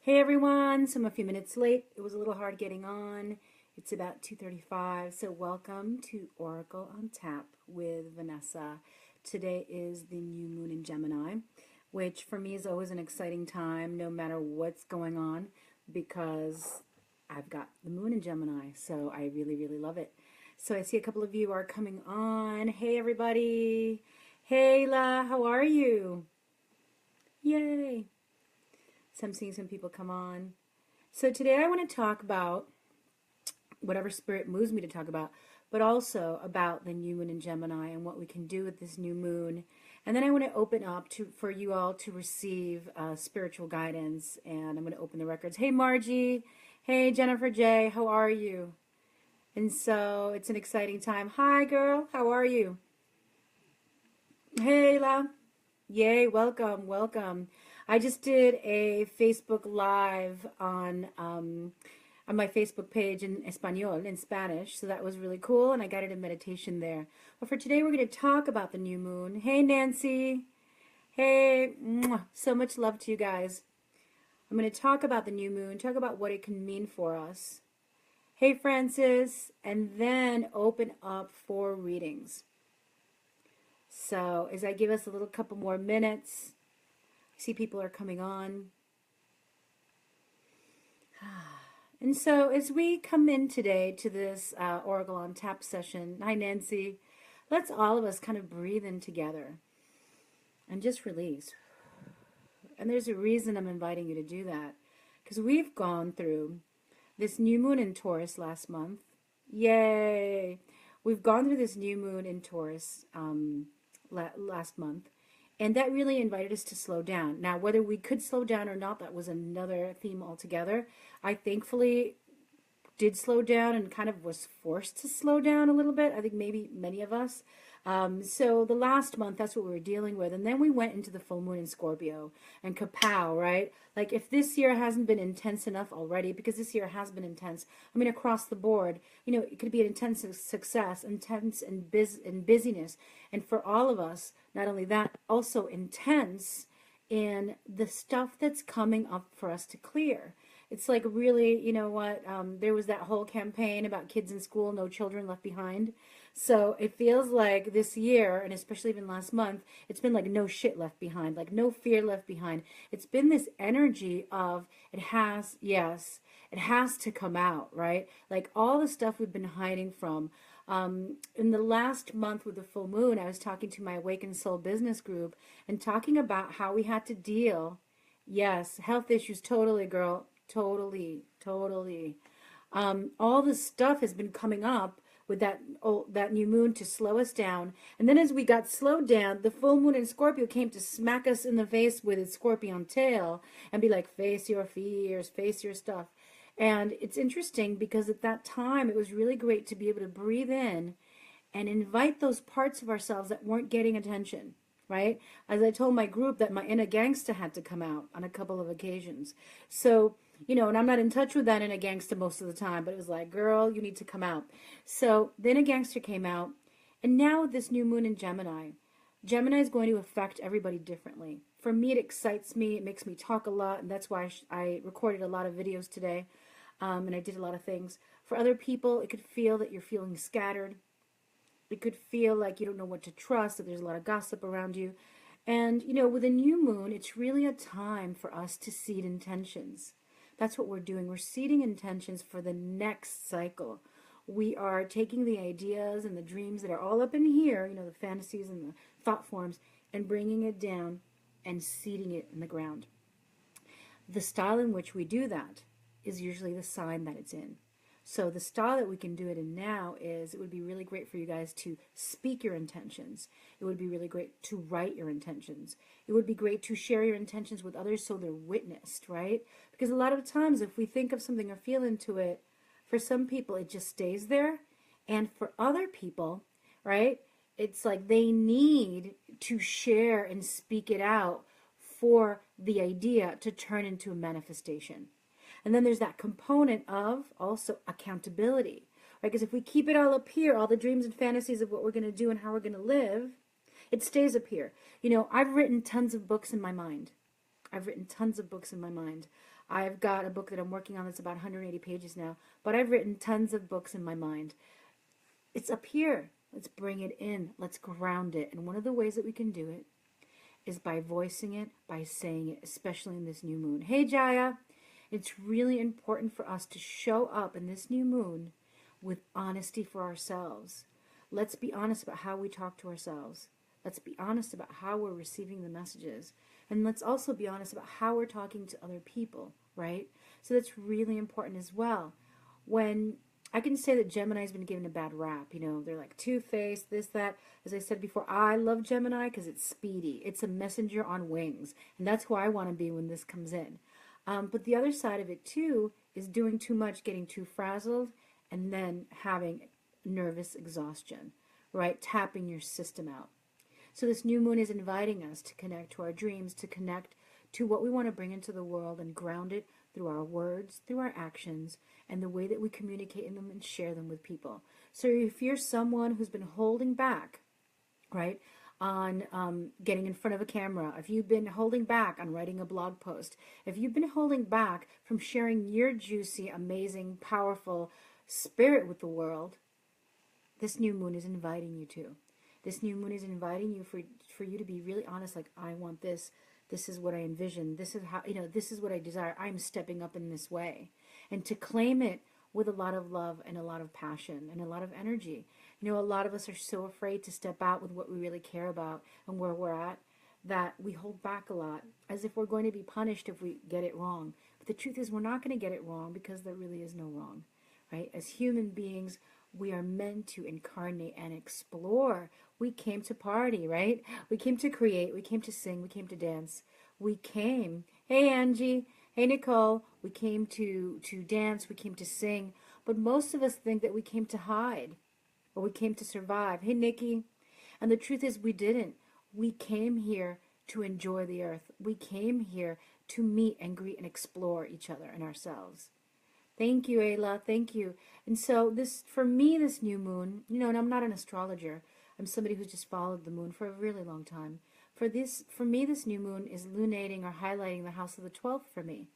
Hey everyone, so I'm a few minutes late. It was a little hard getting on. It's about 2:35, so welcome to Oracle on Tap with Vanessa. Today is the new moon in Gemini, which for me is always an exciting time no matter what's going on because I've got the moon in Gemini, so I really, really love it. So I see a couple of you are coming on. Hey everybody. Hey La, how are you? Yay. So I'm seeing some people come on. So today I want to talk about whatever spirit moves me to talk about, but also about the new moon in Gemini and what we can do with this new moon. And then I want to open up for you all to receive spiritual guidance. And I'm going to open the records. Hey Margie. Hey Jennifer J. How are you? And so it's an exciting time. Hi girl. How are you? Hey La. Yay. Welcome. Welcome. I just did a Facebook Live on my Facebook page in Espanol, in Spanish, so that was really cool, and I guided a meditation there. But for today, we're going to talk about the new moon. Hey, Nancy. Hey, mwah, so much love to you guys. I'm going to talk about the new moon, talk about what it can mean for us. Hey, Francis, and then open up for readings. So as I give us a little couple more minutes, I see people are coming on. And so as we come in today to this Oracle on Tap session, hi Nancy, let's all of us kind of breathe in together and just release. And there's a reason I'm inviting you to do that, because we've gone through this new moon in Taurus last month. Yay! We've gone through this new moon in Taurus last month. And that really invited us to slow down. Now, whether we could slow down or not, that was another theme altogether. I thankfully did slow down and kind of was forced to slow down a little bit. I think maybe many of us. So the last month, that's what we were dealing with. And then we went into the full moon in Scorpio and kapow, right? Like if this year hasn't been intense enough already, because this year has been intense, I mean, across the board, you know, it could be an intense success, intense and busyness. And for all of us, not only that, also intense in the stuff that's coming up for us to clear. It's like really, you know what, there was that whole campaign about kids in school, no children left behind. So it feels like this year, and especially even last month, it's been like no shit left behind, like no fear left behind. It's been this energy of it has to come out, right? Like all the stuff we've been hiding from. In the last month with the full moon, I was talking to my Awakened Soul business group and talking about how we had to deal. Yes, health issues, totally, girl. Totally. All this stuff has been coming up with that new moon to slow us down. And then as we got slowed down, the full moon in Scorpio came to smack us in the face with its scorpion tail and be like, face your fears, face your stuff. And it's interesting because at that time, it was really great to be able to breathe in and invite those parts of ourselves that weren't getting attention. Right? As I told my group that my inner gangster had to come out on a couple of occasions. So, you know, and I'm not in touch with that inner gangster most of the time, but it was like, girl, you need to come out. So the inner gangster came out. And now with this new moon in Gemini, Gemini is going to affect everybody differently. For me, it excites me. It makes me talk a lot. And that's why I recorded a lot of videos today. And I did a lot of things. For other people, it could feel that you're feeling scattered. It could feel like you don't know what to trust, that there's a lot of gossip around you. And, you know, with a new moon, it's really a time for us to seed intentions. That's what we're doing. We're seeding intentions for the next cycle. We are taking the ideas and the dreams that are all up in here, you know, the fantasies and the thought forms, and bringing it down and seeding it in the ground. The style in which we do that is usually the sign that it's in. So the style that we can do it in now is, it would be really great for you guys to speak your intentions. It would be really great to write your intentions. It would be great to share your intentions with others so they're witnessed, right? Because a lot of times if we think of something or feel into it, for some people it just stays there. And for other people, right, it's like they need to share and speak it out for the idea to turn into a manifestation. And then there's that component of also accountability, right? Because if we keep it all up here, all the dreams and fantasies of what we're going to do and how we're going to live, it stays up here. You know, I've written tons of books in my mind. I've written tons of books in my mind. I've got a book that I'm working on that's about 180 pages now, but I've written tons of books in my mind. It's up here. Let's bring it in. Let's ground it. And one of the ways that we can do it is by voicing it, by saying it, especially in this new moon. Hey, Jaya. It's really important for us to show up in this new moon with honesty for ourselves. Let's be honest about how we talk to ourselves. Let's be honest about how we're receiving the messages. And let's also be honest about how we're talking to other people, right? So that's really important as well. When I can say that Gemini's been given a bad rap, they're like two-faced, this, that. As I said before, I love Gemini because it's speedy. It's a messenger on wings. And that's who I want to be when this comes in. But the other side of it, too, is doing too much, getting too frazzled, and then having nervous exhaustion, right? Tapping your system out. So this new moon is inviting us to connect to our dreams, to connect to what we want to bring into the world and ground it through our words, through our actions, and the way that we communicate in them and share them with people. So if you're someone who's been holding back, right, on getting in front of a camera, if you've been holding back on writing a blog post, if you've been holding back from sharing your juicy, amazing, powerful spirit with the world, this new moon is inviting you to. This new moon is inviting you for you to be really honest, like, I want this. This is what I envision. This is how, this is what I desire. I'm stepping up in this way. And to claim it with a lot of love and a lot of passion and a lot of energy. A lot of us are so afraid to step out with what we really care about and where we're at that we hold back a lot, as if we're going to be punished if we get it wrong. But the truth is, we're not going to get it wrong because there really is no wrong, right? As human beings, we are meant to incarnate and explore. We came to party, right? We came to create. We came to sing. We came to dance. We came. Hey, Angie. Hey, Nicole. We came to dance. We came to sing. But most of us think that we came to hide or we came to survive. Hey, Nikki. And the truth is, we didn't. We came here to enjoy the earth. We came here to meet and greet and explore each other and ourselves. Thank you, Ayla. Thank you. And so this, for me, this new moon, and I'm not an astrologer. I'm somebody who's just followed the moon for a really long time. For me, this new moon is lunating or highlighting the house of the 12th for me.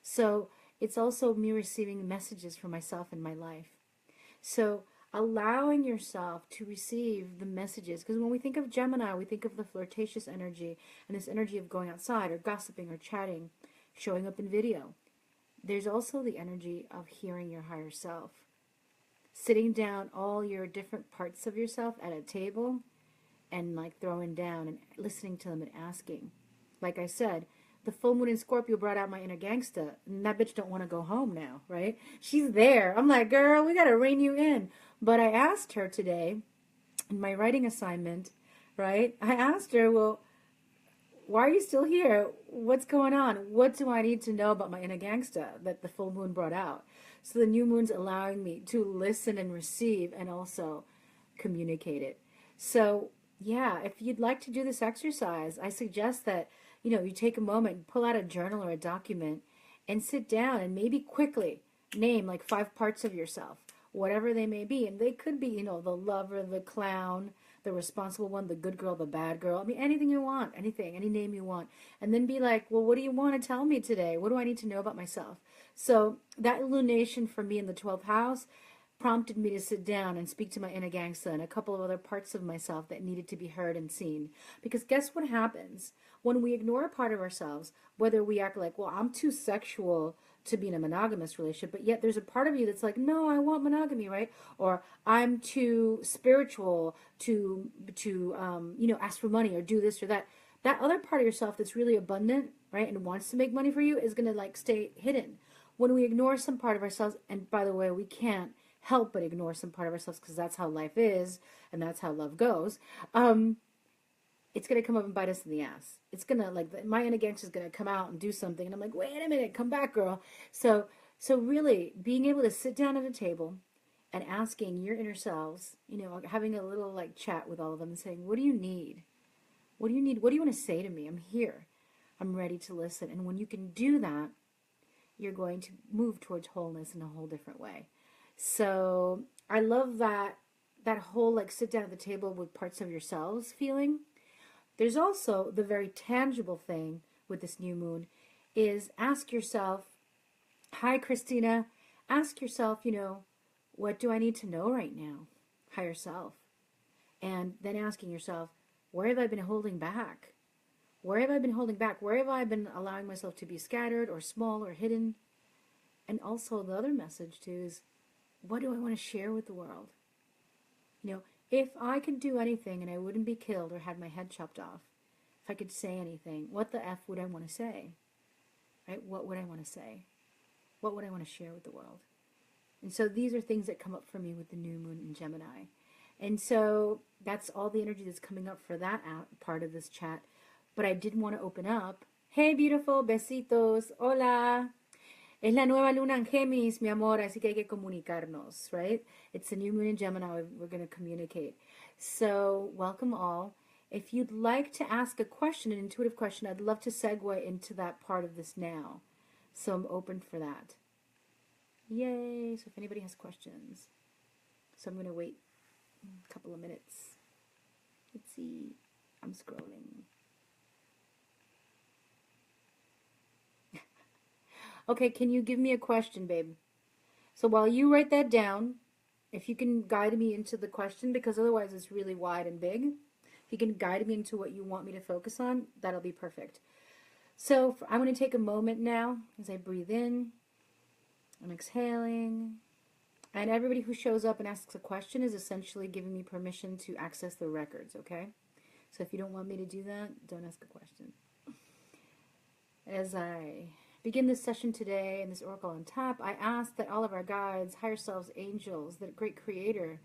So it's also me receiving messages for myself in my life. So allowing yourself to receive the messages, because when we think of Gemini, we think of the flirtatious energy and this energy of going outside or gossiping or chatting, showing up in video. There's also the energy of hearing your higher self. Sitting down all your different parts of yourself at a table and like throwing down and listening to them and asking. Like I said, the full moon in Scorpio brought out my inner gangsta, and that bitch don't want to go home now, right? She's there. I'm like, girl, we got to rein you in. But I asked her today in my writing assignment, right? I asked her, well, why are you still here? What's going on? What do I need to know about my inner gangsta that the full moon brought out? So the new moon's allowing me to listen and receive and also communicate it. So yeah, if you'd like to do this exercise, I suggest that, you take a moment, pull out a journal or a document and sit down and maybe quickly name like 5 parts of yourself, whatever they may be. And they could be, the lover, the clown, the responsible one, the good girl, the bad girl. I mean, anything you want, anything, any name you want. And then be like, well, what do you want to tell me today? What do I need to know about myself? So that illumination for me in the 12th house prompted me to sit down and speak to my inner gangsta and a couple of other parts of myself that needed to be heard and seen. Because guess what happens? When we ignore a part of ourselves, whether we act like, well, I'm too sexual to be in a monogamous relationship, but yet there's a part of you that's like, no, I want monogamy, right? Or I'm too spiritual to ask for money or do this or that. That other part of yourself that's really abundant, right, and wants to make money for you is going to like stay hidden. When we ignore some part of ourselves, and by the way, we can't help but ignore some part of ourselves because that's how life is and that's how love goes. It's going to come up and bite us in the ass. It's going to, like, my inner gangster is going to come out and do something. And I'm like, wait a minute, come back, girl. So really being able to sit down at a table and asking your inner selves, having a little like chat with all of them and saying, what do you need? What do you need? What do you want to say to me? I'm here. I'm ready to listen. And when you can do that, you're going to move towards wholeness in a whole different way. So I love that whole like sit down at the table with parts of yourselves feeling. There's also the very tangible thing with this new moon is ask yourself, hi, Christina, ask yourself, what do I need to know right now? Higher self. And then asking yourself, where have I been holding back? Where have I been holding back? Where have I been allowing myself to be scattered or small or hidden? And also the other message too is, what do I want to share with the world? If I could do anything and I wouldn't be killed or had my head chopped off, if I could say anything, what the F would I want to say? Right? What would I want to say? What would I want to share with the world? And so these are things that come up for me with the new moon in Gemini. And so that's all the energy that's coming up for that part of this chat. But I did want to open up. Hey, beautiful, besitos, hola. Es la nueva luna en Géminis, mi amor, así que hay que comunicarnos, right? It's the new moon in Gemini, we're going to communicate. So, welcome all. If you'd like to ask a question, an intuitive question, I'd love to segue into that part of this now. So I'm open for that. Yay! So if anybody has questions. So I'm going to wait a couple of minutes. Let's see. I'm scrolling. Okay, can you give me a question, babe? So while you write that down, if you can guide me into the question, because otherwise it's really wide and big. If you can guide me into what you want me to focus on, that'll be perfect. So I'm going to take a moment now as I breathe in. I'm exhaling. And everybody who shows up and asks a question is essentially giving me permission to access the records, okay? So if you don't want me to do that, don't ask a question. As I begin this session today and this oracle on top, I ask that all of our guides, higher selves, angels, that great creator,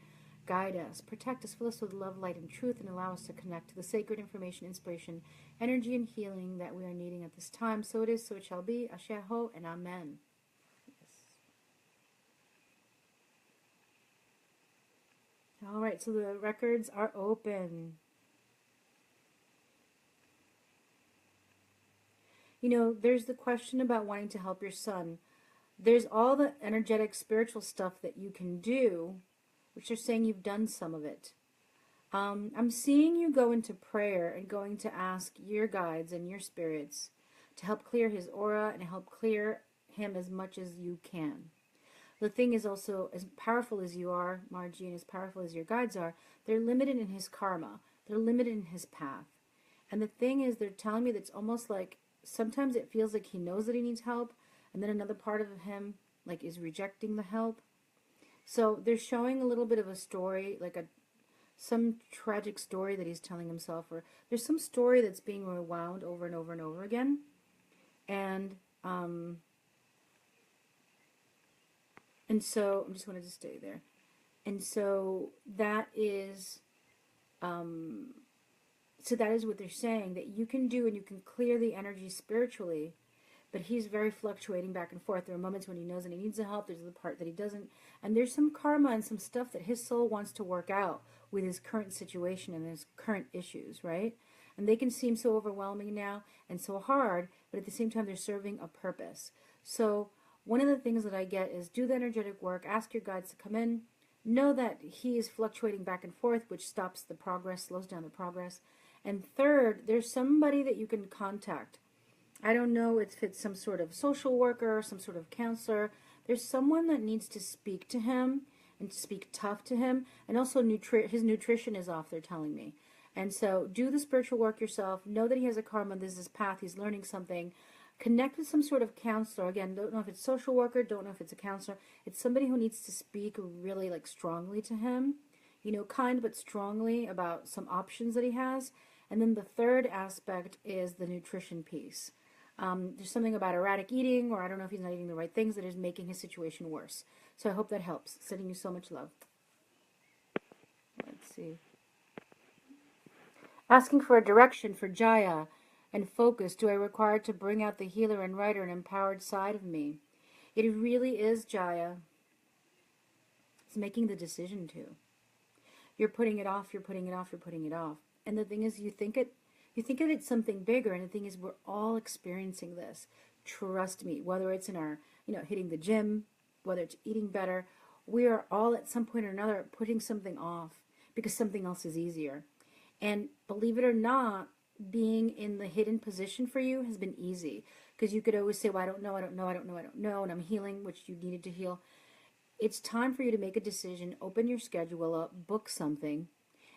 guide us, protect us, fill us with love, light, and truth, and allow us to connect to the sacred information, inspiration, energy, and healing that we are needing at this time. So it is, so it shall be. Asher ho, and amen. Yes. All right, so the records are open. There's the question about wanting to help your son. There's all the energetic, spiritual stuff that you can do, which are saying you've done some of it. I'm seeing you go into prayer and going to ask your guides and your spirits to help clear his aura and help clear him as much as you can. The thing is also, as powerful as you are, Margie, and as powerful as your guides are, they're limited in his karma. They're limited in his path. And the thing is, they're telling me that it's almost like sometimes it feels like he knows that he needs help, and then another part of him is rejecting the help. So they're showing a little bit of a story, some tragic story that he's telling himself, or there's some story that's being rewound over and over and over again. And so I just wanted to stay there. And so that is what they're saying, that you can do, and you can clear the energy spiritually, but he's very fluctuating back and forth. There are moments when he knows that he needs the help, there's the part that he doesn't, and there's some karma and some stuff that his soul wants to work out with his current situation and his current issues, right? And they can seem so overwhelming now and so hard, but at the same time they're serving a purpose. So one of the things that I get is do the energetic work, ask your guides to come in, know that he is fluctuating back and forth, which stops the progress, slows down the progress. And third, there's somebody that you can contact. I don't know if it's some sort of social worker, some sort of counselor. There's someone that needs to speak to him and speak tough to him. And also his nutrition is off, they're telling me. And so do the spiritual work yourself. Know that he has a karma. This is his path. He's learning something. Connect with some sort of counselor. Again, don't know if it's social worker. Don't know if it's a counselor. It's somebody who needs to speak really strongly to him. Kind but strongly about some options that he has. And then the third aspect is the nutrition piece. There's something about erratic eating, or I don't know if he's not eating the right things, that is making his situation worse. So I hope that helps. Sending you so much love. Let's see. Asking for a direction for Jaya and focus. Do I require to bring out the healer and writer and empowered side of me? It really is, Jaya. It's making the decision to. You're putting it off, you're putting it off, you're putting it off. And the thing is, you think that it's something bigger, and the thing is, we're all experiencing this. Trust me, whether it's in our, hitting the gym, whether it's eating better, we are all at some point or another putting something off because something else is easier. And believe it or not, being in the hidden position for you has been easy, because you could always say, well, I don't know, I don't know, I don't know, I don't know, and I'm healing, which you needed to heal. It's time for you to make a decision, open your schedule up, book something,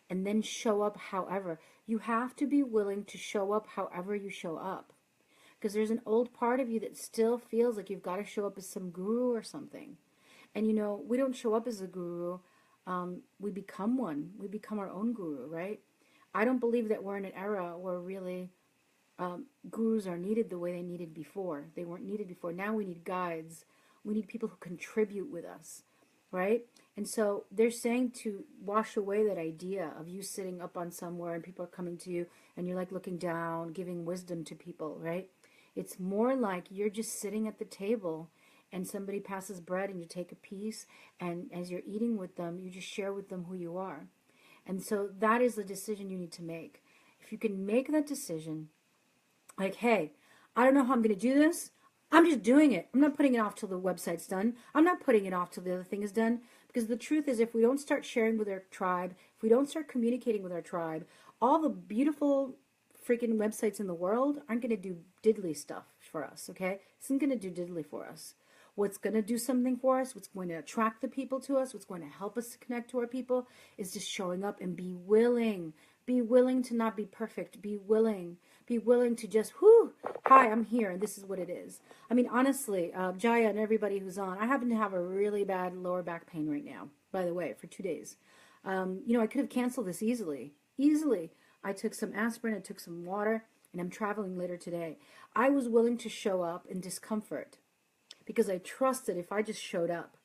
and then show up however. You have to be willing to show up however you show up. Because there's an old part of you that still feels like you've got to show up as some guru or something. And we don't show up as a guru. We become one. We become our own guru, right? I don't believe that we're in an era where really gurus are needed the way they needed before. They weren't needed before. Now we need guides. We need people who contribute with us, right? And so they're saying to wash away that idea of you sitting up on somewhere and people are coming to you and you're like looking down, giving wisdom to people, right? It's more like you're just sitting at the table and somebody passes bread and you take a piece, and as you're eating with them, you just share with them who you are. And so that is the decision you need to make. If you can make that decision, like, hey, I don't know how I'm going to do this. I'm just doing it. I'm not putting it off till the website's done. I'm not putting it off till the other thing is done. Because the truth is, if we don't start sharing with our tribe, if we don't start communicating with our tribe, all the beautiful freaking websites in the world aren't going to do diddly stuff for us, okay? This isn't going to do diddly for us. What's going to do something for us, what's going to attract the people to us, what's going to help us to connect to our people is just showing up and be willing. Be willing to not be perfect. Be willing. Be willing to just, hi, I'm here, and this is what it is. I mean, honestly, Jaya and everybody who's on, I happen to have a really bad lower back pain right now, by the way, for 2 days. I could have canceled this easily. Easily. I took some aspirin, I took some water, and I'm traveling later today. I was willing to show up in discomfort because I trusted if I just showed up.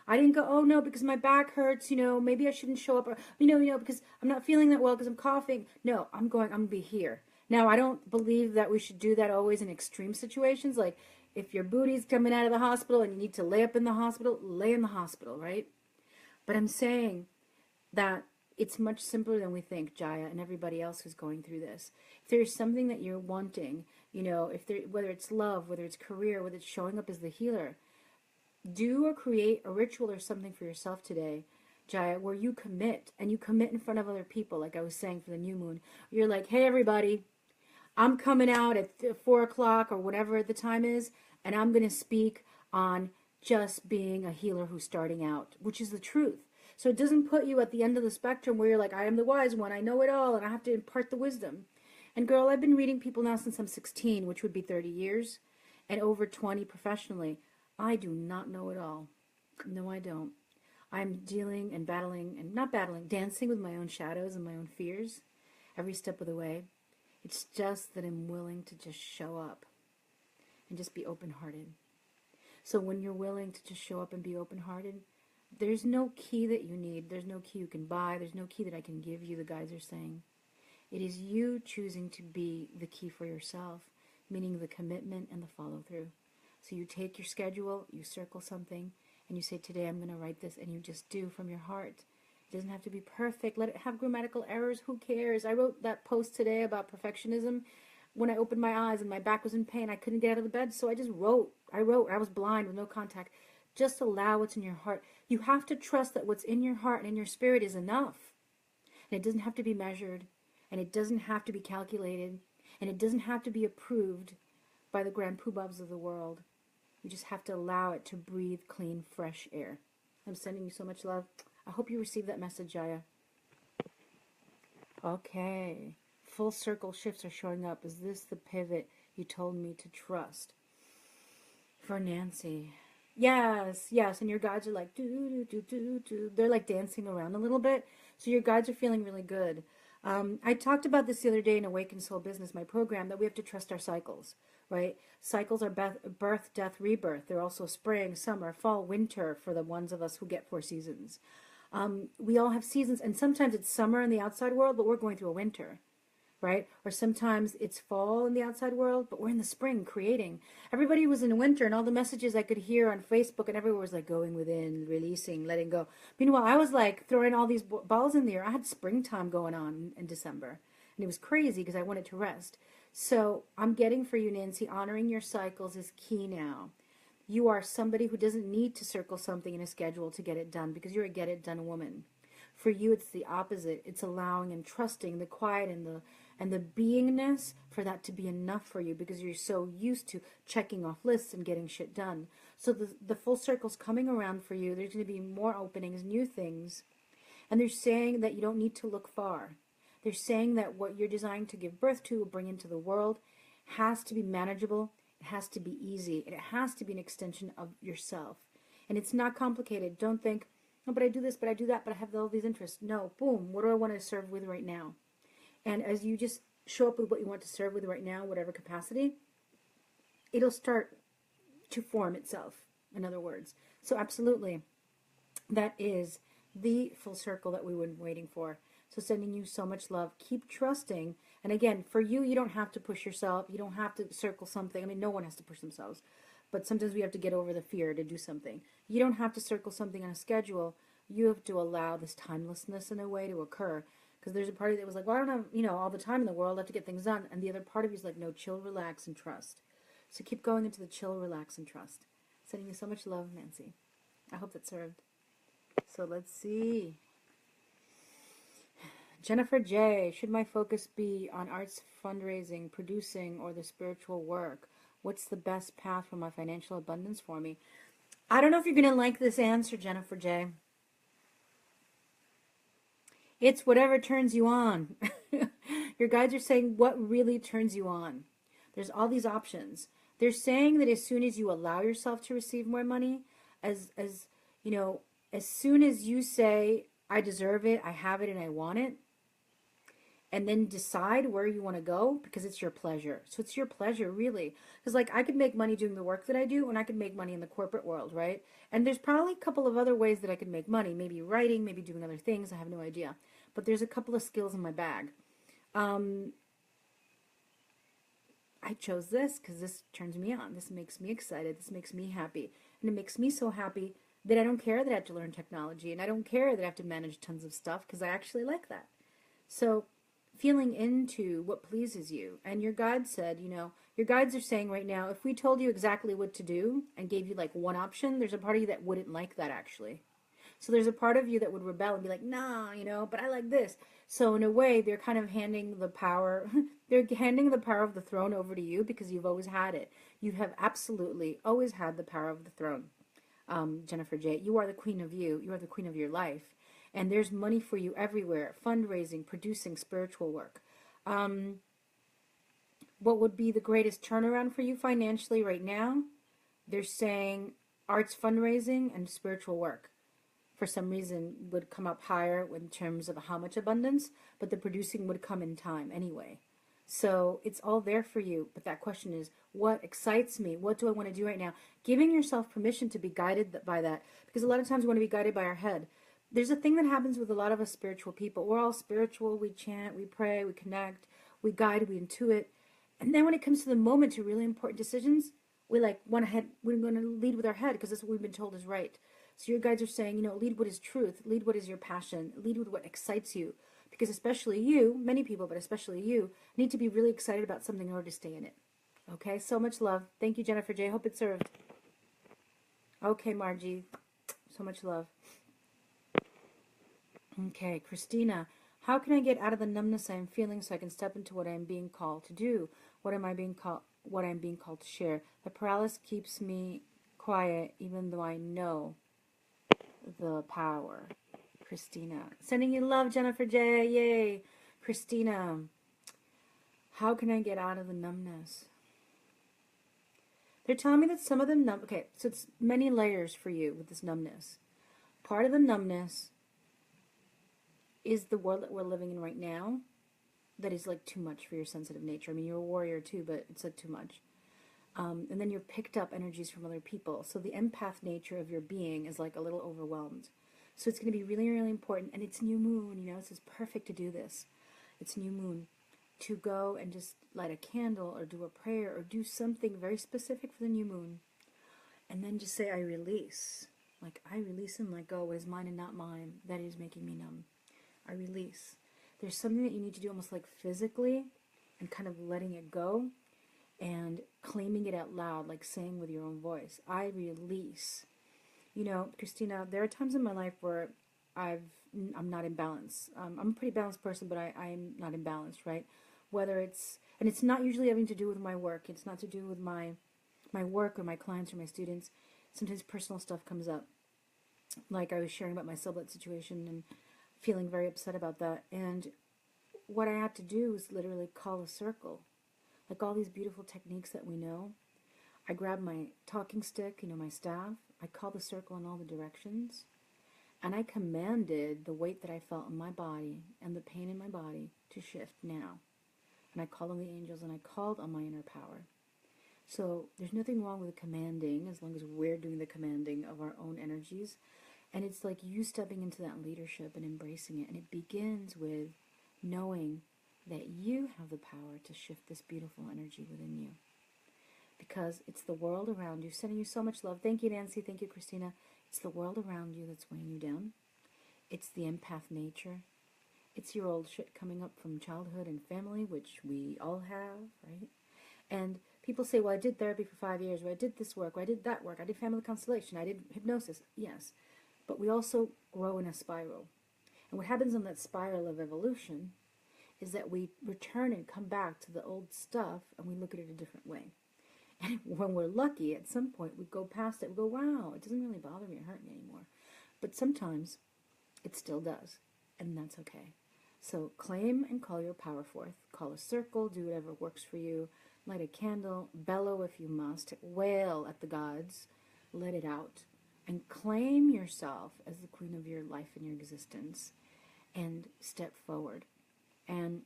I didn't go, oh no, because my back hurts, maybe I shouldn't show up, or, because I'm not feeling that well because I'm coughing. No, I'm going to be here. Now, I don't believe that we should do that always in extreme situations. Like if your booty's coming out of the hospital and you need to lay up in the hospital, lay in the hospital, right? But I'm saying that it's much simpler than we think, Jaya, and everybody else who's going through this. If there's something that you're wanting, whether it's love, whether it's career, whether it's showing up as the healer, do or create a ritual or something for yourself today, Jaya, where you commit, and you commit in front of other people, like I was saying for the new moon. You're like, hey, everybody, I'm coming out at 4 o'clock or whatever the time is, and I'm going to speak on just being a healer who's starting out, which is the truth. So it doesn't put you at the end of the spectrum where you're like, I am the wise one, I know it all, and I have to impart the wisdom. And girl, I've been reading people now since I'm 16, which would be 30 years, and over 20 professionally. I do not know it all. No, I don't. I'm dealing and battling, and not battling, dancing with my own shadows and my own fears every step of the way. It's just that I'm willing to just show up and just be open-hearted. So when you're willing to just show up and be open-hearted, there's no key that you need. There's no key you can buy. There's no key that I can give you, the guys are saying. It is you choosing to be the key for yourself, meaning the commitment and the follow-through. So you take your schedule, you circle something, and you say, today I'm going to write this, and you just do from your heart. It doesn't have to be perfect. Let it have grammatical errors. Who cares? I wrote that post today about perfectionism. When I opened my eyes and my back was in pain, I couldn't get out of the bed, so I just wrote. I was blind with no contact. Just allow what's in your heart. You have to trust that what's in your heart and in your spirit is enough. And it doesn't have to be measured, and it doesn't have to be calculated, and it doesn't have to be approved by the grand poobahs of the world. You just have to allow it to breathe clean, fresh air. I'm sending you so much love. I hope you receive that message, Jaya. Okay. Full circle shifts are showing up. Is this the pivot you told me to trust? For Nancy. Yes, yes. And your guides are like, do. They're like dancing around a little bit. So your guides are feeling really good. I talked about this the other day in Awakened Soul Business, my program, that we have to trust our cycles, right? Cycles are birth, death, rebirth. They're also spring, summer, fall, winter for the ones of us who get 4 seasons. We all have seasons, and sometimes it's summer in the outside world, but we're going through a winter, right? Or sometimes it's fall in the outside world, but we're in the spring creating. Everybody was in winter, and all the messages I could hear on Facebook and everywhere was like going within, releasing, letting go. Meanwhile, I was like throwing all these balls in the air. I had springtime going on in December, and it was crazy because I wanted to rest. So I'm getting for you, Nancy, honoring your cycles is key now. You are somebody who doesn't need to circle something in a schedule to get it done because you're a get it done woman. For you, it's the opposite. It's allowing and trusting the quiet and the beingness for that to be enough for you because you're so used to checking off lists and getting shit done. So the full circle's coming around for you. There's going to be more openings, new things. And they're saying that you don't need to look far. They're saying that what you're designed to give birth to, bring into the world, has to be manageable. It has to be easy. It has to be an extension of yourself. And it's not complicated. Don't think, oh, but I do this, but I do that, but I have all these interests. No, boom, what do I want to serve with right now? And as you just show up with what you want to serve with right now, whatever capacity, it'll start to form itself, in other words. So absolutely, that is the full circle that we were waiting for. So sending you so much love. Keep trusting. And again, for you, you don't have to push yourself. You don't have to circle something. I mean, no one has to push themselves. But sometimes we have to get over the fear to do something. You don't have to circle something on a schedule. You have to allow this timelessness in a way to occur. Because there's a party that was like, well, I don't have, all the time in the world. I have to get things done. And the other part of you is like, no, chill, relax, and trust. So keep going into the chill, relax, and trust. Sending you so much love, Nancy. I hope that served. So let's see. Jennifer J. Should my focus be on arts fundraising, producing, or the spiritual work? What's the best path for my financial abundance for me? I don't know if you're going to like this answer, Jennifer J. It's whatever turns you on. Your guides are saying what really turns you on. There's all these options. They're saying that as soon as you allow yourself to receive more money, as soon as you say, I deserve it, I have it, and I want it, and then decide where you want to go because it's your pleasure. So it's your pleasure, really. Because, I could make money doing the work that I do, and I could make money in the corporate world, right? And there's probably a couple of other ways that I could make money. Maybe writing, maybe doing other things. I have no idea. But there's a couple of skills in my bag. I chose this because this turns me on. This makes me excited. This makes me happy. And it makes me so happy that I don't care that I have to learn technology. And I don't care that I have to manage tons of stuff because I actually like that. So feeling into what pleases you. And your guides said, your guides are saying right now, if we told you exactly what to do and gave you one option, there's a part of you that wouldn't like that actually. So there's a part of you that would rebel and be like, nah, but I like this. So in a way, they're kind of handing the power, they're handing the power of the throne over to you because you've always had it. You have absolutely always had the power of the throne. Jennifer J. You are the queen of you. You are the queen of your life. And there's money for you everywhere. Fundraising, producing, spiritual work. What would be the greatest turnaround for you financially right now? They're saying arts fundraising and spiritual work. For some reason would come up higher in terms of how much abundance, but the producing would come in time anyway. So it's all there for you. But that question is, what excites me? What do I want to do right now? Giving yourself permission to be guided by that. Because a lot of times we want to be guided by our head. There's a thing that happens with a lot of us spiritual people. We're all spiritual. We chant, we pray, we connect, we guide, we intuit. And then when it comes to the moment to really important decisions, we want to head. We're going to lead with our head because that's what we've been told is right. So your guides are saying, lead what is truth, lead what is your passion, lead with what excites you. Because especially you, many people, but especially you, need to be really excited about something in order to stay in it. Okay, so much love. Thank you, Jennifer J. Hope it served. Okay, Margie, so much love. Okay, Christina, how can I get out of the numbness I am feeling so I can step into what I am being called to do? What I'm being called to share? The paralysis keeps me quiet even though I know the power. Christina. Sending you love, Jennifer J. Yay. Christina. How can I get out of the numbness? They're telling me that some of the okay, so it's many layers for you with this numbness. Part of the numbness is the world that we're living in right now that is too much for your sensitive nature. I mean, you're a warrior too, but it's too much. And then you're picked up energies from other people. So the empath nature of your being is a little overwhelmed. So it's going to be really, really important. And it's new moon, this is perfect to do this. It's new moon. To go and just light a candle or do a prayer or do something very specific for the new moon. And then just say, I release. I release and let go. What is mine and not mine. That is making me numb. I release. There's something that you need to do almost physically and kind of letting it go. And claiming it out loud, saying with your own voice, I release. Christina, there are times in my life where I'm not in balance. I'm a pretty balanced person, but I'm not in balance, right? whether it's, and it's not usually having to do with my work. It's not to do with my work or my clients or my students. Sometimes personal stuff comes up. Like I was sharing about my sublet situation and feeling very upset about that. And what I had to do was literally call a circle. Like all these beautiful techniques that we know. I grabbed my talking stick, my staff. I called the circle in all the directions. And I commanded the weight that I felt in my body and the pain in my body to shift now. And I called on the angels and I called on my inner power. So there's nothing wrong with commanding as long as we're doing the commanding of our own energies. And it's like you stepping into that leadership and embracing it. And it begins with knowing that you have the power to shift this beautiful energy within you. Because it's the world around you, sending you so much love. Thank you, Nancy. Thank you, Christina. It's the world around you that's weighing you down. It's the empath nature. It's your old shit coming up from childhood and family, which we all have, right? And people say, well, I did therapy for 5 years, or I did this work, or I did that work, I did family constellation, I did hypnosis. Yes, but we also grow in a spiral. And what happens on that spiral of evolution is that we return and come back to the old stuff, and we look at it a different way. And when we're lucky, at some point, we go past it, we go, wow, it doesn't really bother me or hurt me anymore. But sometimes it still does, and that's okay. So claim and call your power forth. Call a circle, do whatever works for you. Light a candle, bellow if you must, wail at the gods, let it out. And claim yourself as the queen of your life and your existence, and step forward. And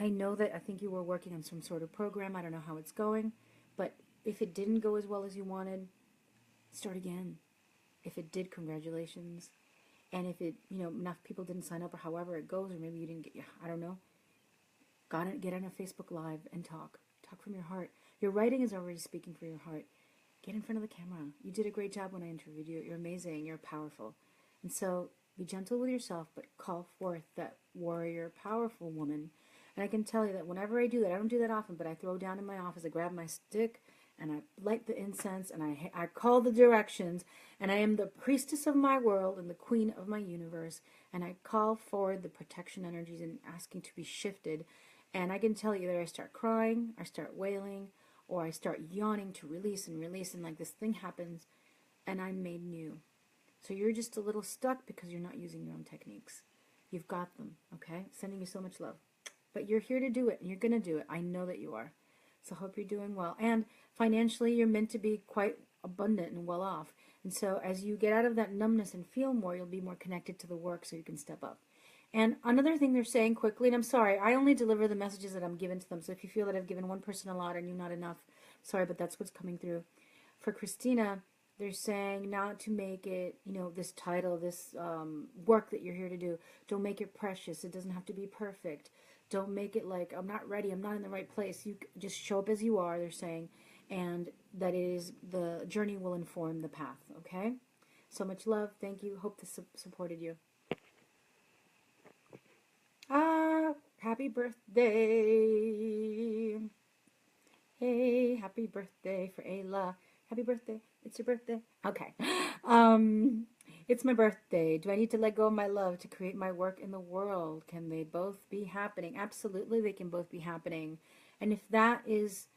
I know that I think you were working on some sort of program. I don't know how it's going, but if it didn't go as well as you wanted, start again. If it did, congratulations. And if it, enough people didn't sign up or however it goes, or maybe you didn't get, I don't know, get on a Facebook Live and talk. Talk from your heart. Your writing is already speaking for your heart. Get in front of the camera. You did a great job when I interviewed you. You're amazing. You're powerful. And so be gentle with yourself, but call forth that warrior, powerful woman. And I can tell you that whenever I do that, I don't do that often, but I throw down in my office, I grab my stick, and I light the incense, and I call the directions, and I am the priestess of my world and the queen of my universe, and I call forward the protection energies and asking to be shifted. And I can tell you, either I start crying, I start wailing, or I start yawning to release, and like this thing happens, and I'm made new. So you're just a little stuck because you're not using your own techniques. You've got them, okay? Sending you so much love. But you're here to do it, and you're going to do it. I know that you are. So I hope you're doing well. And financially, you're meant to be quite abundant and well off. And so as you get out of that numbness and feel more, you'll be more connected to the work so you can step up. And another thing they're saying quickly, and I'm sorry, I only deliver the messages that I'm given to them. So if you feel that I've given one person a lot and you not enough, sorry, but that's what's coming through. For Christina, they're saying not to make it, this title, this work that you're here to do. Don't make it precious. It doesn't have to be perfect. Don't make it like, I'm not ready, I'm not in the right place. You just show up as you are, they're saying, and that is the journey will inform the path, okay? So much love. Thank you. Hope this supported you. Happy birthday. Hey, happy birthday for Ayla. Happy birthday. It's your birthday. Okay. It's my birthday. Do I need to let go of my love to create my work in the world? Can they both be happening? Absolutely, they can both be happening. And if that is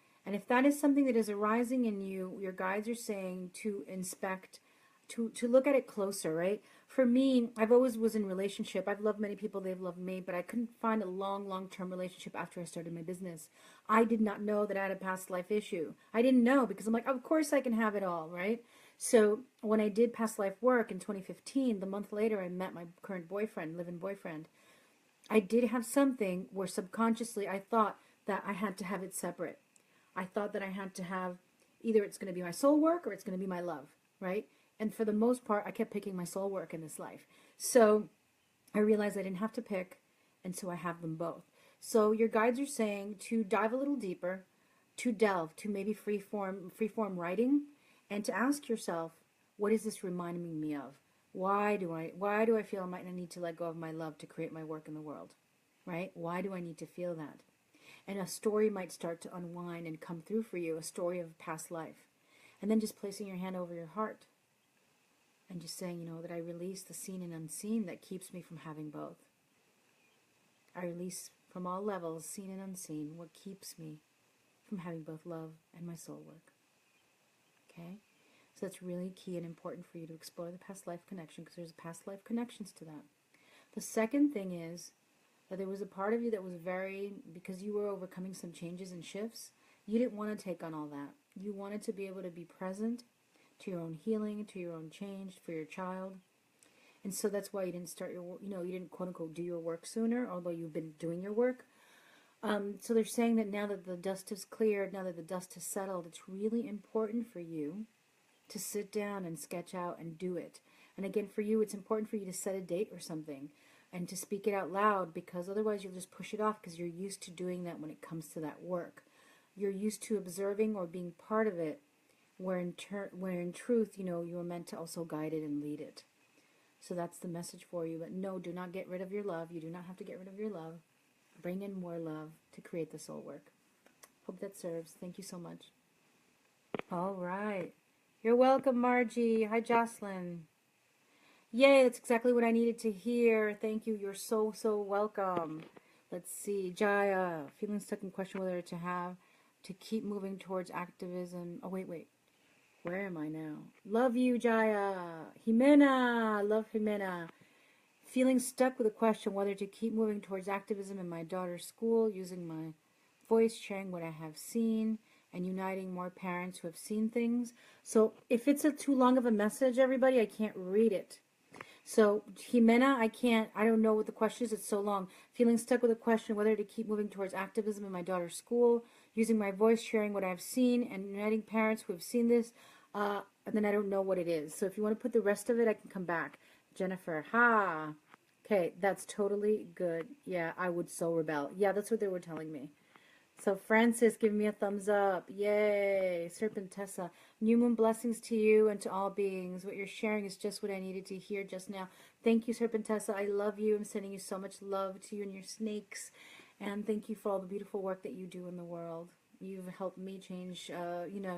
something that is arising in you, your guides are saying to inspect, to look at it closer, right? For me, I've always was in relationship. I've loved many people, they've loved me, but I couldn't find a long-term relationship after I started my business. I did not know that I had a past life issue. I didn't know because I'm like, of course I can have it all, right? So when I did past life work in 2015, the month later I met my current boyfriend, live-in boyfriend. I did have something where subconsciously I thought that I had to have it separate. I thought that I had to have, either it's going to be my soul work or it's going to be my love, right? And for the most part, I kept picking my soul work in this life. So I realized I didn't have to pick, and so I have them both. So your guides are saying to dive a little deeper, to delve, to maybe free form writing, and to ask yourself, what is this reminding me of? Why do I feel I might need to let go of my love to create my work in the world, right? Why do I need to feel that? And a story might start to unwind and come through for you, a story of past life. And then just placing your hand over your heart and just saying, that I release the seen and unseen that keeps me from having both. I release from all levels, seen and unseen, what keeps me from having both love and my soul work. Okay? So that's really key and important for you to explore the past life connection, because there's past life connections to that. The second thing is that there was a part of you that was because you were overcoming some changes and shifts, you didn't want to take on all that. You wanted to be able to be present to your own healing, to your own change, for your child. And so that's why you didn't start your, you didn't quote unquote do your work sooner, although you've been doing your work. So they're saying that now that the dust has cleared, now that the dust has settled, it's really important for you to sit down and sketch out and do it. And again, for you, it's important for you to set a date or something and to speak it out loud, because otherwise you'll just push it off, because you're used to doing that when it comes to that work. You're used to observing or being part of it, where in truth, you were meant to also guide it and lead it. So that's the message for you. But no, do not get rid of your love. You do not have to get rid of your love. Bring in more love to create the soul work. Hope that serves. Thank you so much. All right. You're welcome, Margie. Hi, Jocelyn. Yay, that's exactly what I needed to hear. Thank you. You're so, so welcome. Let's see. Jaya, feeling stuck in question whether to keep moving towards activism. Oh, wait. Where am I now? Love you, Jaya. Jimena. Love Jimena. Feeling stuck with a question whether to keep moving towards activism in my daughter's school, using my voice, sharing what I have seen, and uniting more parents who have seen things. So if it's too long of a message, everybody, I can't read it. So, Jimena, I don't know what the question is. It's so long. Feeling stuck with a question whether to keep moving towards activism in my daughter's school, using my voice, sharing what I've seen, and uniting parents who have seen this. And then I don't know what it is. So if you want to put the rest of it, I can come back. Jennifer, okay, that's totally good. Yeah, I would so rebel. Yeah, that's what they were telling me. So Francis, give me a thumbs up. Yay. Serpentessa, new moon blessings to you and to all beings. What you're sharing is just what I needed to hear just now. Thank you, Serpentessa. I love you. I'm sending you so much love to you and your snakes. And thank you for all the beautiful work that you do in the world. You've helped me change,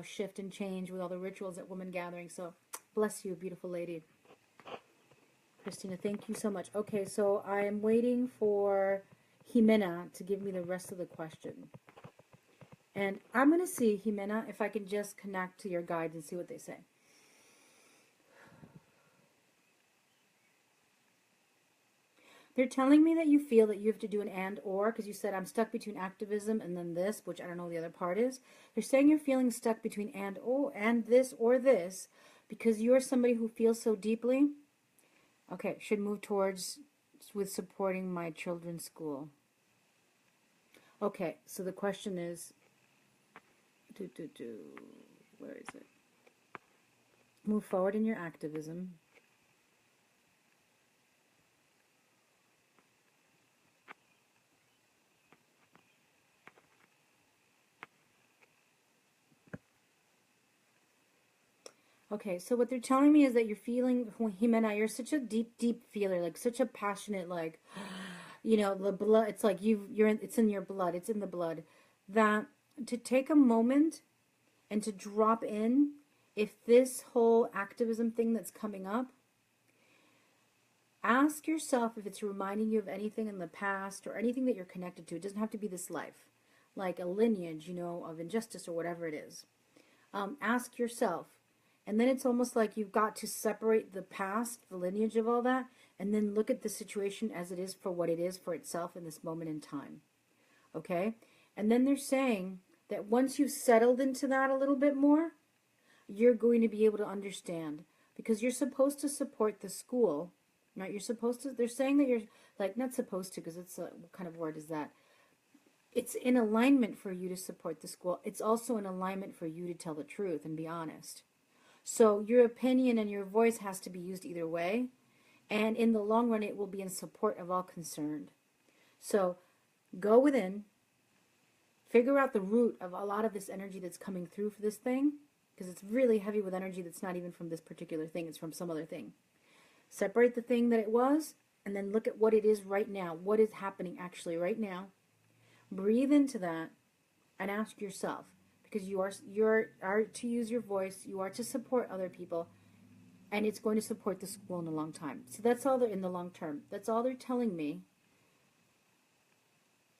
shift and change with all the rituals at Women Gathering. So bless you, beautiful lady. Christina, thank you so much. Okay, so I am waiting for Jimena to give me the rest of the question. And I'm going to see, Jimena, if I can just connect to your guides and see what they say. They're telling me that you feel that you have to do an and or, because you said I'm stuck between activism and then this, which I don't know what the other part is. They're saying you're feeling stuck between and this or this, because you're somebody who feels so deeply. Okay, should move towards with supporting my children's school. Okay, so the question is, where is it? Move forward in your activism. Okay, so what they're telling me is that you're feeling, Jimena, you're such a deep, deep feeler, like such a passionate, like, the blood, it's like it's in your blood, it's in the blood, that to take a moment and to drop in, if this whole activism thing that's coming up, ask yourself if it's reminding you of anything in the past or anything that you're connected to. It doesn't have to be this life, like a lineage, of injustice or whatever it is. Ask yourself. And then it's almost like you've got to separate the past, the lineage of all that, and then look at the situation as it is for what it is for itself in this moment in time. Okay? And then they're saying that once you've settled into that a little bit more, you're going to be able to understand. Because you're supposed to support the school, right? You're supposed to, they're saying that you're, like, not supposed to, because it's what kind of word is that? It's in alignment for you to support the school. It's also in alignment for you to tell the truth and be honest. So your opinion and your voice has to be used either way. And in the long run, it will be in support of all concerned. So go within. Figure out the root of a lot of this energy that's coming through for this thing. Because it's really heavy with energy that's not even from this particular thing. It's from some other thing. Separate the thing that it was. And then look at what it is right now. What is happening actually right now. Breathe into that. And ask yourself. Because you are to use your voice, you are to support other people, and it's going to support the school in the long time. So that's all they're in the long term. That's all they're telling me.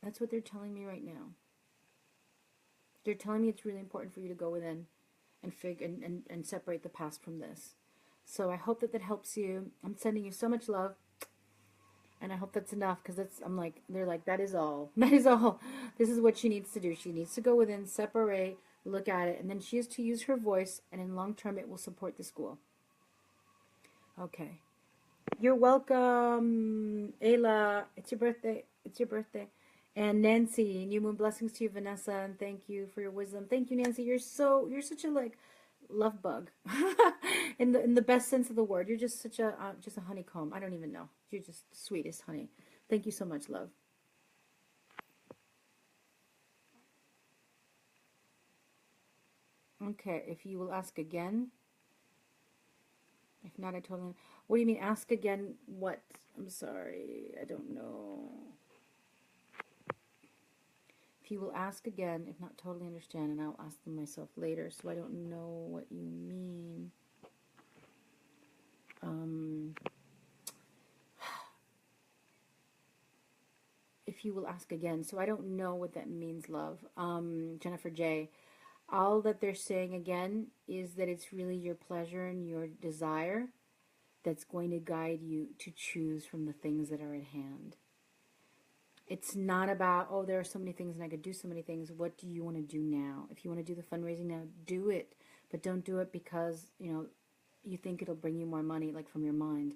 That's what they're telling me right now. They're telling me it's really important for you to go within and figure and separate the past from this. So I hope that that helps you. I'm sending you so much love. And I hope that's enough, because that's, I'm like, they're like, that is all. That is all. This is what she needs to do. She needs to go within, separate, look at it, and then she is to use her voice, and in long term it will support the school. Okay. You're welcome, Ayla. It's your birthday. It's your birthday. And Nancy, new moon blessings to you, Vanessa, and thank you for your wisdom. Thank you, Nancy. You're such a like love bug, in the best sense of the word. You're just such a honeycomb. I don't even know. You're just the sweetest honey. Thank you so much, love. Okay, if you will ask again. If not, I totally. What do you mean? Ask again? What? I'm sorry. I don't know. If you will ask again, if not totally understand, and I'll ask them myself later, so I don't know what you mean. If you will ask again, so I don't know what that means, love. Jennifer J. All that they're saying again is that it's really your pleasure and your desire that's going to guide you to choose from the things that are at hand. It's not about, oh, there are so many things and I could do so many things. What do you want to do now? If you want to do the fundraising now, do it. But don't do it because, you think it'll bring you more money, like from your mind.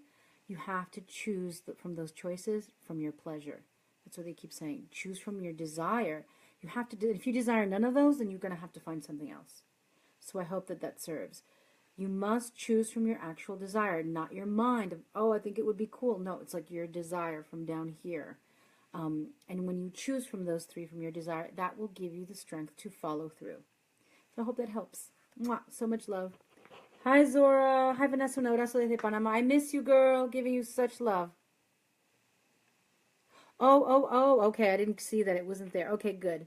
You have to choose from those choices from your pleasure. That's what they keep saying. Choose from your desire. You have to do. If you desire none of those, then you're going to have to find something else. So I hope that that serves. You must choose from your actual desire, not your mind of, oh, I think it would be cool. No, it's like your desire from down here. And when you choose from those three from your desire, that will give you the strength to follow through. So I hope that helps. Mwah, so much love. Hi, Zora. Hi, Vanessa. Un abrazo desde Panama. I miss you, girl. Giving you such love. Oh. Okay, I didn't see that. It wasn't there. Okay, good.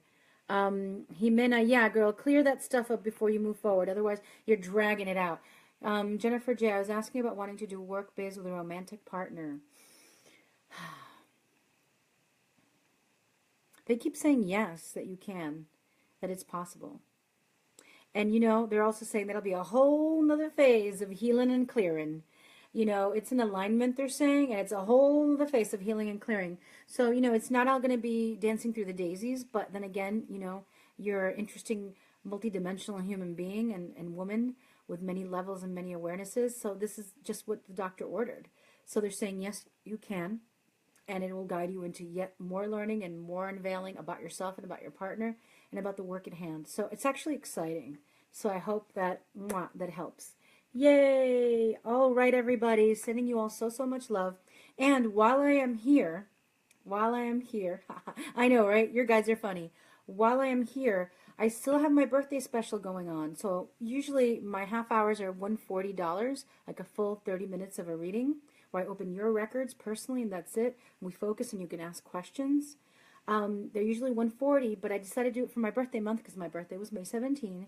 Jimena, yeah, girl, clear that stuff up before you move forward. Otherwise, you're dragging it out. Jennifer J., I was asking about wanting to do work-based with a romantic partner. They keep saying yes, that you can, that it's possible. And, they're also saying that'll be a whole nother phase of healing and clearing. It's an alignment, they're saying, and it's a whole other phase of healing and clearing. So, it's not all going to be dancing through the daisies, but then again, you're an interesting multidimensional human being and woman with many levels and many awarenesses. So this is just what the doctor ordered. So they're saying, yes, you can, and it will guide you into yet more learning and more unveiling about yourself and about your partner and about the work at hand. So it's actually exciting. So I hope that that helps. Yay! All right, everybody. Sending you all so much love. And while I am here, I know, right? Your guys are funny. While I am here, I still have my birthday special going on. So usually my half hours are $140, like a full 30 minutes of a reading, where I open your records personally, and that's it. We focus and you can ask questions. They're usually $140, but I decided to do it for my birthday month because my birthday was May 17th.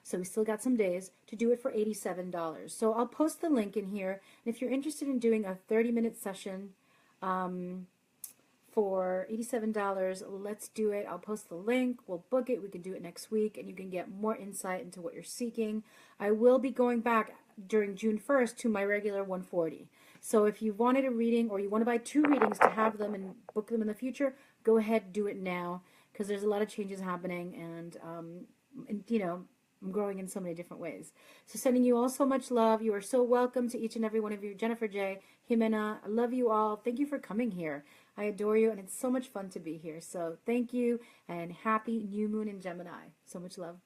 So we still got some days to do it for $87. So I'll post the link in here. And if you're interested in doing a 30-minute session for $87, let's do it. I'll post the link. We'll book it. We can do it next week. And you can get more insight into what you're seeking. I will be going back during June 1st to my regular $140. So if you wanted a reading or you want to buy 2 readings to have them and book them in the future, go ahead, do it now. Because there's a lot of changes happening. And I'm growing in so many different ways. So sending you all so much love. You are so welcome to each and every one of you. Jennifer J., Jimena, I love you all. Thank you for coming here. I adore you, and it's so much fun to be here. So thank you, and happy new moon in Gemini. So much love.